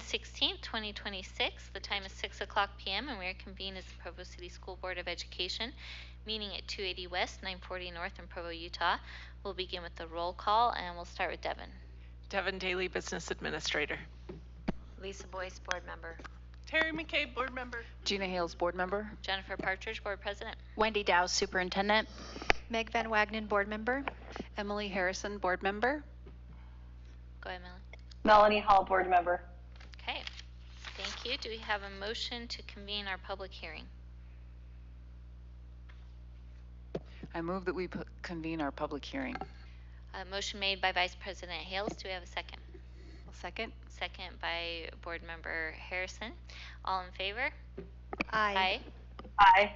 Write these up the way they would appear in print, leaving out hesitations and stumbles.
16th, 2026. The time is 6 o'clock p.m. and we are convened as the Provo City School Board of Education, meeting at 280 West, 940 North in Provo, Utah. We'll begin with the roll call, and we'll start with Devin. Devin Daly, Business Administrator. Lisa Boyce, Board Member. Terry McCabe, Board Member. Gina Hales, Board Member. Jennifer Partridge, Board President. Wendy Dow, Superintendent. Meg Van Wagenen, Board Member. Emily Harrison, Board Member. Go ahead, Melanie. Melanie Hall, Board Member. Okay, thank you. Do we have a motion to convene our public hearing? I move that we convene our public hearing. Motion made by Vice President Hales. Do we have a second? I'll second. Second by Board Member Harrison. All in favor? Aye. Aye.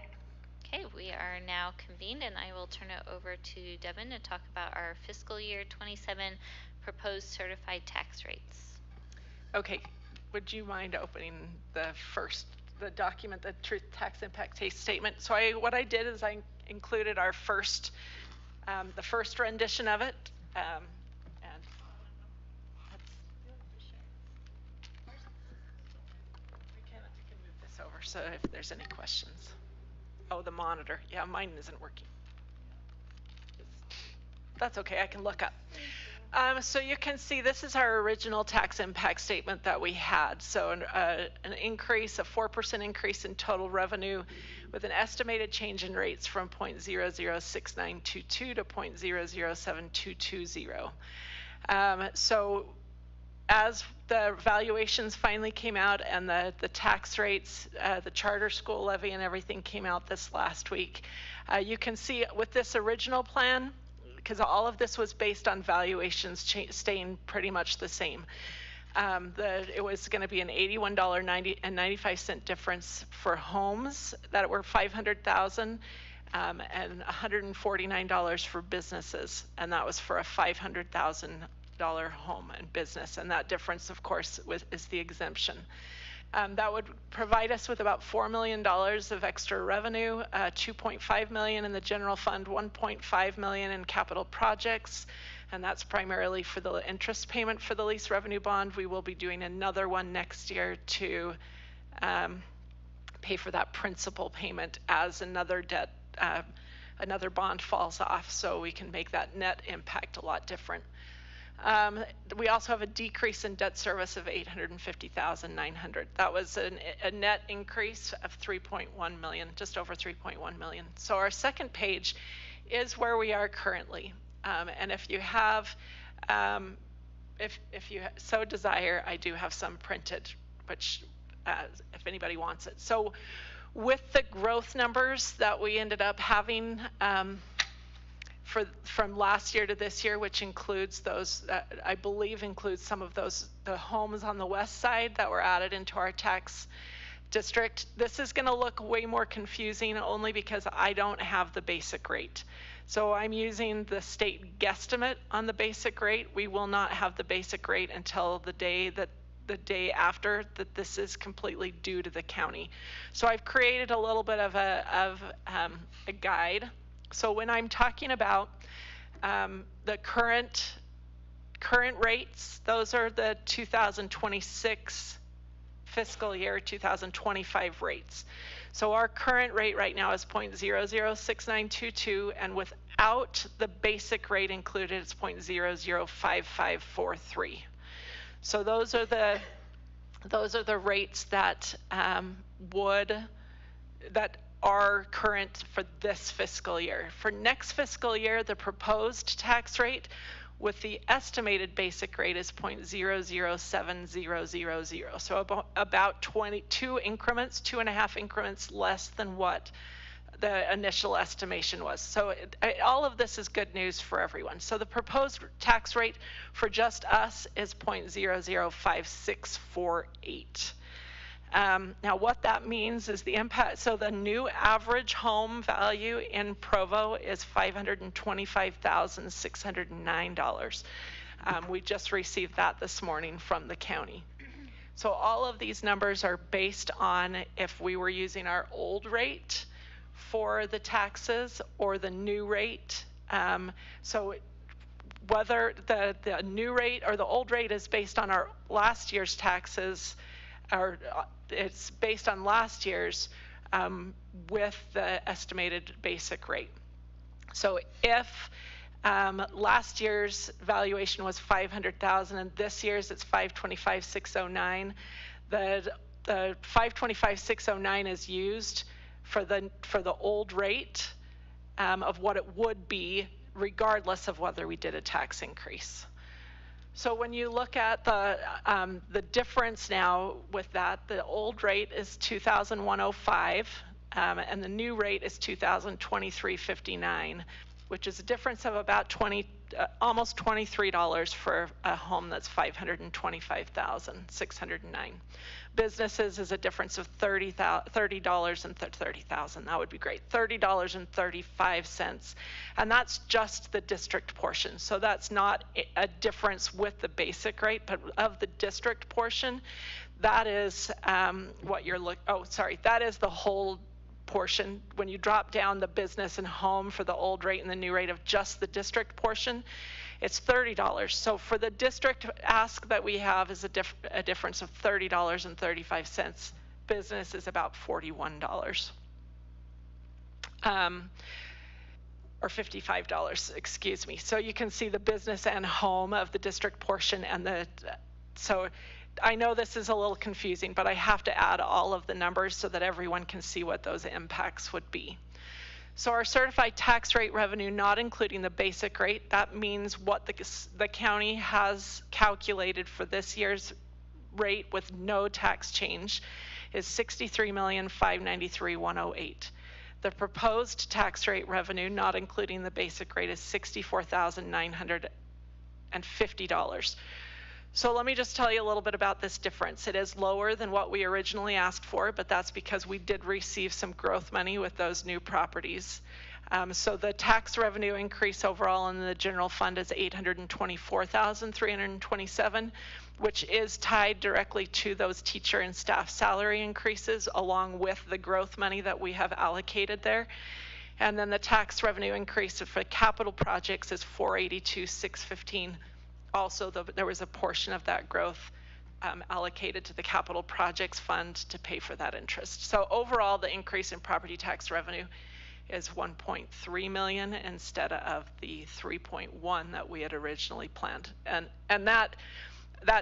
Okay, we are now convened, and I will turn it over to Devin to talk about our fiscal year 27 proposed certified tax rates. Okay, would you mind opening the document, the Truth Tax Impact Statement? So what I did is I included our the first rendition of it, and we can move this over so if there's any questions. Oh, the monitor. Yeah, mine isn't working. That's okay, I can look up. So you can see this is our original tax impact statement that we had. So an increase, a 4% increase in total revenue with an estimated change in rates from 0.006922 to 0.007220. So as the valuations finally came out and the tax rates, the charter school levy and everything came out this last week, you can see with this original plan, because all of this was based on valuations staying pretty much the same. It was going to be an $81.95 difference for homes that were $500,000 and $149 for businesses, and that was for a $500,000 home and business, and that difference, of course, is the exemption. That would provide us with about $4 million of extra revenue, $2.5 million in the general fund, $1.5 million in capital projects, and that's primarily for the interest payment for the lease revenue bond. We will be doing another one next year to pay for that principal payment as another debt, another bond falls off, so we can make that net impact a lot different. We also have a decrease in debt service of $850,900. That was a net increase of $3.1 million, just over $3.1 million. So our second page is where we are currently. And if you have, if you so desire, I do have some printed, which if anybody wants it. So with the growth numbers that we ended up having, from last year to this year, which includes those, I believe includes some of those, the homes on the west side that were added into our tax district. This is going to look way more confusing only because I don't have the basic rate. So I'm using the state guesstimate on the basic rate. We will not have the basic rate until the day after that this is completely due to the county. So I've created a little bit of a guide. So when I'm talking about the current rates, those are the 2026 fiscal year 2025 rates. So our current rate right now is 0.006922, and without the basic rate included, it's 0.005543. So those are the rates that are current for this fiscal year. For next fiscal year, the proposed tax rate with the estimated basic rate is 0.007000. So about 22 increments, 2.5 increments less than what the initial estimation was. So all of this is good news for everyone. So the proposed tax rate for just us is 0.005648. Now what that means is the impact, so the new average home value in Provo is $525,609. We just received that this morning from the county. So all of these numbers are based on if we were using our old rate for the taxes or the new rate. So whether the new rate or the old rate is based on our last year's taxes, or it's based on last year's with the estimated basic rate. So if last year's valuation was 500,000 and this year's it's 525,609, the 525,609 is used for the old rate of what it would be regardless of whether we did a tax increase. So when you look at the difference now with that, the old rate is 2,105 and the new rate is 2,023.59, which is a difference of about almost $23 for a home that's 525,609. Businesses is a difference of $30 and 30,000. That would be great. $30.35, and that's just the district portion. So that's not a difference with the basic rate, but of the district portion, that is what you're looking. Oh, sorry, that is the whole portion. When you drop down the business and home for the old rate and the new rate of just the district portion, it's $30. So for the district ask that we have is a difference of $30.35. Business is about $41. Or $55, excuse me. So you can see the business and home of the district portion and so I know this is a little confusing, but I have to add all of the numbers so that everyone can see what those impacts would be. So our certified tax rate revenue, not including the basic rate, that means what the county has calculated for this year's rate with no tax change, is $63,593,108. The proposed tax rate revenue, not including the basic rate, is $64,950. So let me just tell you a little bit about this difference. It is lower than what we originally asked for, but that's because we did receive some growth money with those new properties. So the tax revenue increase overall in the general fund is $824,327, which is tied directly to those teacher and staff salary increases along with the growth money that we have allocated there. And then the tax revenue increase for capital projects is $482,615. Also, there was a portion of that growth allocated to the capital projects fund to pay for that interest. So overall, the increase in property tax revenue is 1.3 million instead of the 3.1 that we had originally planned. And that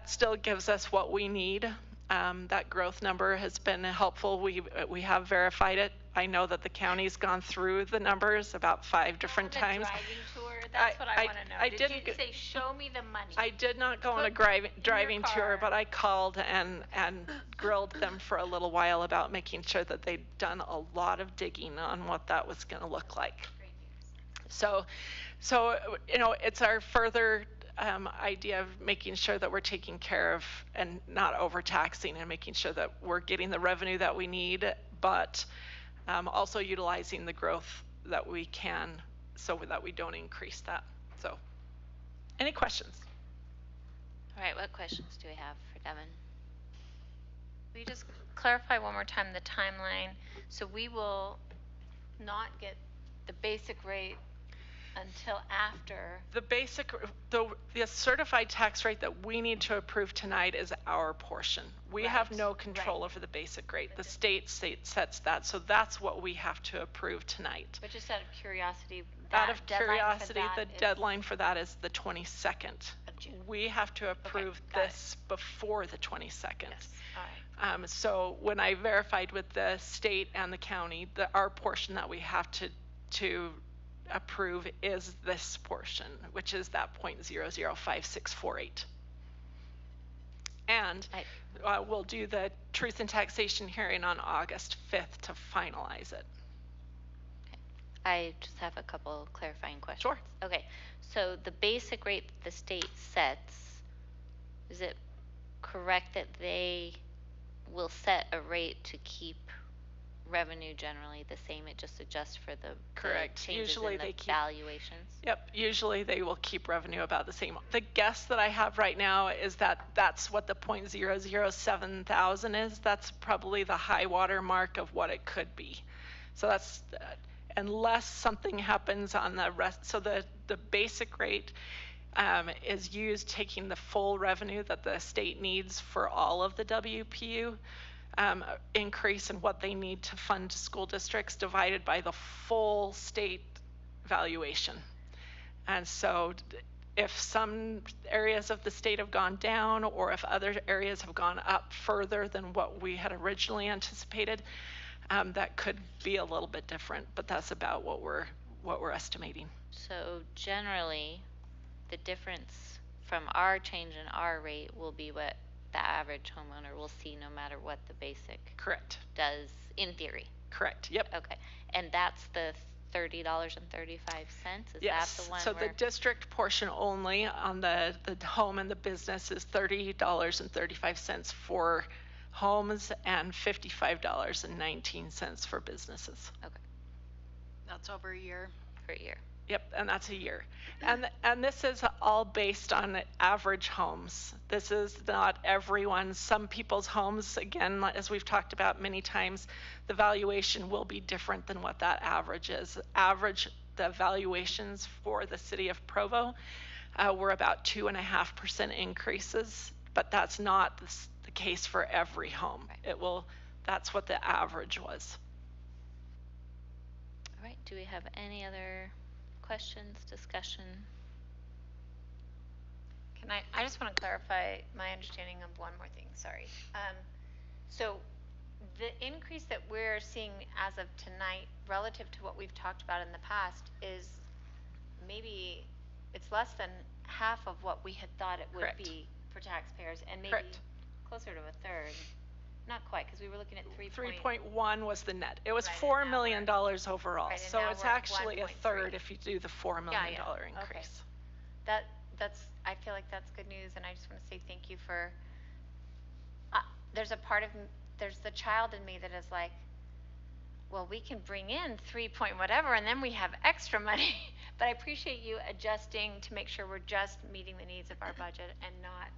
still gives us what we need. That growth number has been helpful. We have verified it. I know that the county's gone through the numbers about 5 different times. Driving tour? That's what I want to know. Did you say, show me the money? I did not go on a driving tour, but I called and grilled them for a little while about making sure that they'd done a lot of digging on what that was going to look like. So you know, it's our further idea of making sure that we're taking care of and not overtaxing and making sure that we're getting the revenue that we need, but also utilizing the growth that we can so that we don't increase that. So, any questions? All right, what questions do we have for Devin? Will you just clarify one more time the timeline? So we will not get the basic rate until after. The basic, the certified tax rate that we need to approve tonight is our portion. We have no control over the basic rate. The state sets that, so that's what we have to approve tonight. But just out of curiosity, the deadline for that is the 22nd. Of June. We have to approve this before the 22nd. Yes. All right. So when I verified with the state and the county, our portion that we have to approve is this portion, which is that 0.005648. And we'll do the truth and taxation hearing on August 5th to finalize it. Okay. I just have a couple clarifying questions. Sure. Okay, so the basic rate that the state sets, is it correct that they will set a rate to keep revenue generally the same? It just adjusts for the changes Usually in the they keep valuations? Yep, usually they will keep revenue about the same. The guess that I have right now is that that's what the 0.007 thousand is. That's probably the high water mark of what it could be. So that's, unless something happens on the rest, so the basic rate, is used taking the full revenue that the state needs for all of the WPU increase in what they need to fund school districts divided by the full state valuation. And so if some areas of the state have gone down, or if other areas have gone up further than what we had originally anticipated, that could be a little bit different, but that's about what we're estimating. So generally, the difference from our change in our rate will be what the average homeowner will see no matter what the basic Correct. does in theory. Correct. Yep. Okay. And that's the $30.35? Is Yes. that the one So where the district portion only on the home and the business is $30.35 for homes and $55.19 for businesses. That's over a year. per year? Yep, and that's a year. And this is all based on average homes. This is not everyone. Some people's homes, again, as we've talked about many times, the valuation will be different than what that average is. The valuations for the city of Provo were about 2.5% increases, but that's not the case for every home. Right. That's what the average was. All right, do we have any other questions, discussion? I just want to clarify my understanding of one more thing, sorry. So the increase that we're seeing as of tonight relative to what we've talked about in the past is maybe it's less than half of what we had thought it would Correct. be for taxpayers, and maybe Correct. closer to a third. Not quite, because we were looking at 3.1 was the net. It was Right, $4 and now million overall. right, and So now it's we're at actually a 1.3. third if you do the $4 million Okay. increase. That's I feel like that's good news, and I just want to say thank you for there's the child in me that is like, well, we can bring in 3 point whatever and then we have extra money. But I appreciate you adjusting to make sure we're just meeting the needs of our budget and not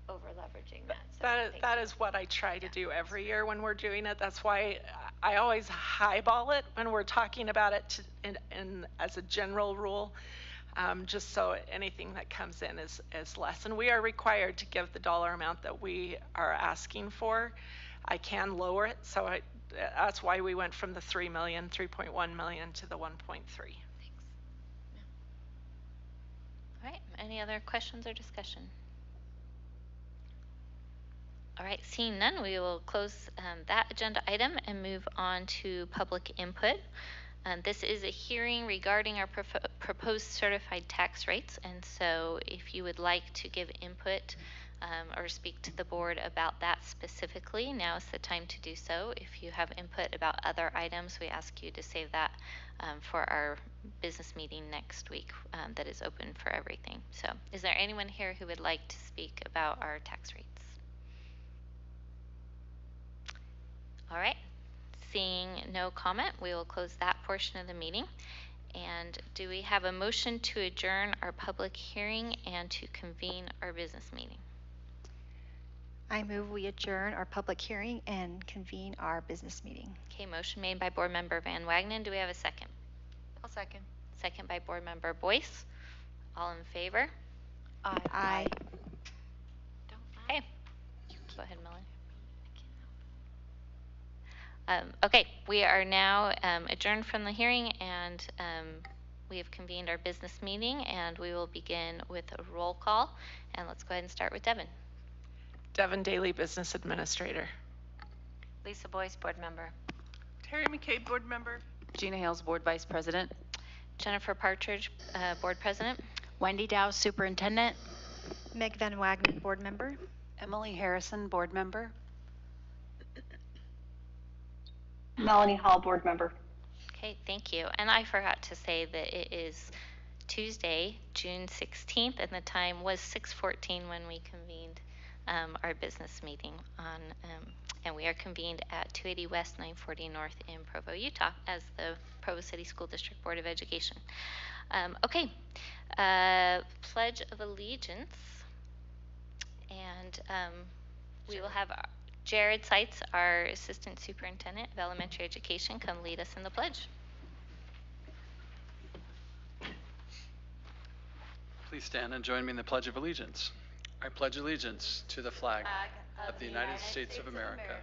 over leveraging that. So thank That you. is what I try to do every year when we're doing it. That's why I always highball it when we're talking about it as a general rule, just so anything that comes in is less. And we are required to give the dollar amount that we are asking for. I can lower it, so that's why we went from the 3.1 million to the 1.3. Thanks. Yeah. All right, any other questions or discussion? All right, seeing none, we will close that agenda item and move on to public input. This is a hearing regarding our proposed certified tax rates, and so if you would like to give input or speak to the board about that specifically, now is the time to do so. If you have input about other items, we ask you to save that for our business meeting next week that is open for everything. So is there anyone here who would like to speak about our tax rates? All right, seeing no comment, we will close that portion of the meeting. And do we have a motion to adjourn our public hearing and to convene our business meeting? I move we adjourn our public hearing and convene our business meeting. Okay, motion made by Board Member Van Wagenen. Do we have a second? I'll second. Second by Board Member Boyce. All in favor? Aye. Don't Okay. Go ahead, Melanie. Okay, we are now adjourned from the hearing, and we have convened our business meeting, and we will begin with a roll call. And let's go ahead and start with Devin. Devin Daly, Business Administrator. Lisa Boyce, board member. Terry McKay, board member. Gina Hales, Board Vice President. Jennifer Partridge, Board President. Wendy Dow, Superintendent. Meg Van Wagenen, board member. Emily Harrison, Board Member. Melanie Hall, board member. Okay, thank you. And I forgot to say that it is Tuesday, June 16th, and the time was 6:14 when we convened our business meeting and we are convened at 280 West, 940 North in Provo, Utah, as the Provo City School District Board of Education. Okay, Pledge of Allegiance, and we will have Jared Seitz, our Assistant Superintendent of Elementary Education, come lead us in the pledge. Please stand and join me in the Pledge of Allegiance. I pledge allegiance to the flag of the United States of America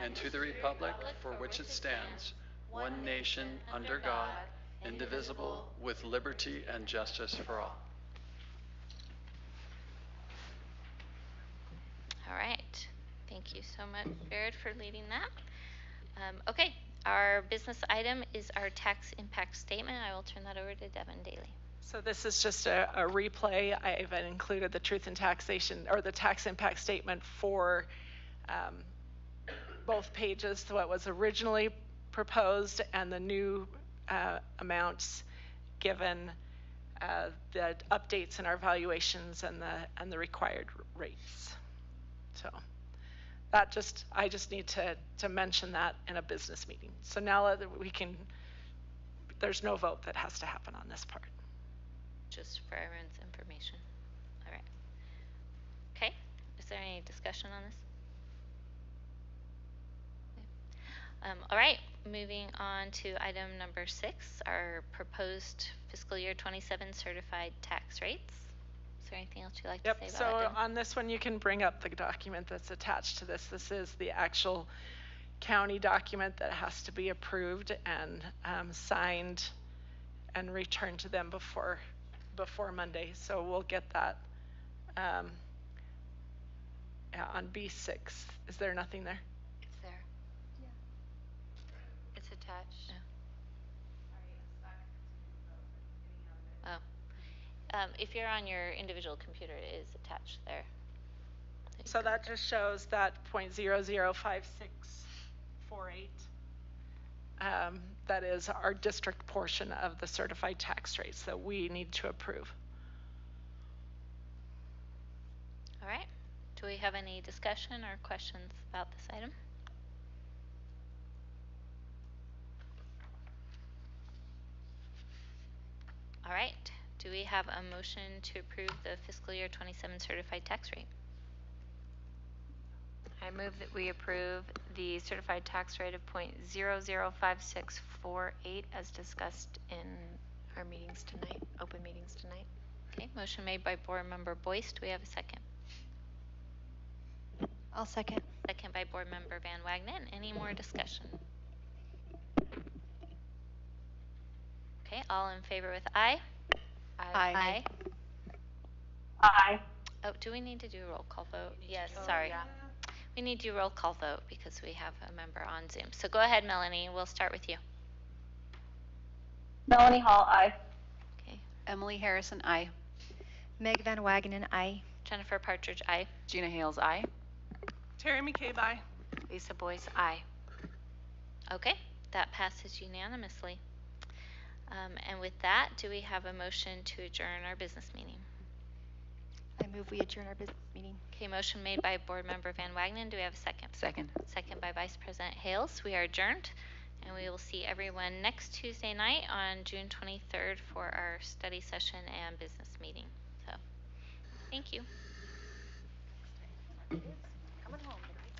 and to the republic for which it stands, one nation, under God, indivisible, with liberty and justice for all. All right. Thank you so much, Jared, for leading that. Okay, our business item is our tax impact statement. I will turn that over to Devin Daly. So this is just a replay. I've included the truth in taxation, or the tax impact statement for both pages, what was originally proposed and the new amounts given the updates in our valuations and the required rates. So that I just need to mention that in a business meeting. So now that there's no vote that has to happen on this part. Just for everyone's information. All right. Okay, is there any discussion on this? Okay. All right, moving on to item number 6, our proposed fiscal year 27 certified tax rates. Is there anything else you'd like to say about So that, Devin? on this one, you can bring up the document that's attached to this. This is the actual county document that has to be approved and signed and returned to them before Monday. So we'll get that on B6. Is there nothing there? It's there. Yeah. It's attached. Oh. If you're on your individual computer, it is attached there. So that just shows that 0.005648. That is our district portion of the certified tax rates that we need to approve. All right. Do we have any discussion or questions about this item? All right. Do we have a motion to approve the fiscal year 27 certified tax rate? I move that we approve the certified tax rate of 0.005648 as discussed in our meetings tonight, open meetings tonight. Okay, motion made by Board Member Boyce. Do we have a second? I'll second. Second by Board Member Van Wagenen. Any more discussion? Okay, all in favor with aye? Aye. Aye. Oh, do we need to do a roll call vote? Yes, sorry. Yeah. We need to do a roll call vote because we have a member on Zoom. So go ahead, Melanie. We'll start with you. Melanie Hall, aye. Okay. Emily Harrison, aye. Meg Van Wagenen, aye. Jennifer Partridge, aye. Gina Hales, aye. Terry McCabe, aye. Lisa Boyce, aye. Okay, that passes unanimously. And with that, do we have a motion to adjourn our business meeting? I move we adjourn our business meeting. Okay, motion made by Board Member Van Wagenen. Do we have a second? Second. Second by Vice President Hales. We are adjourned, and we will see everyone next Tuesday night on June 23rd for our study session and business meeting. So, thank you. Coming home.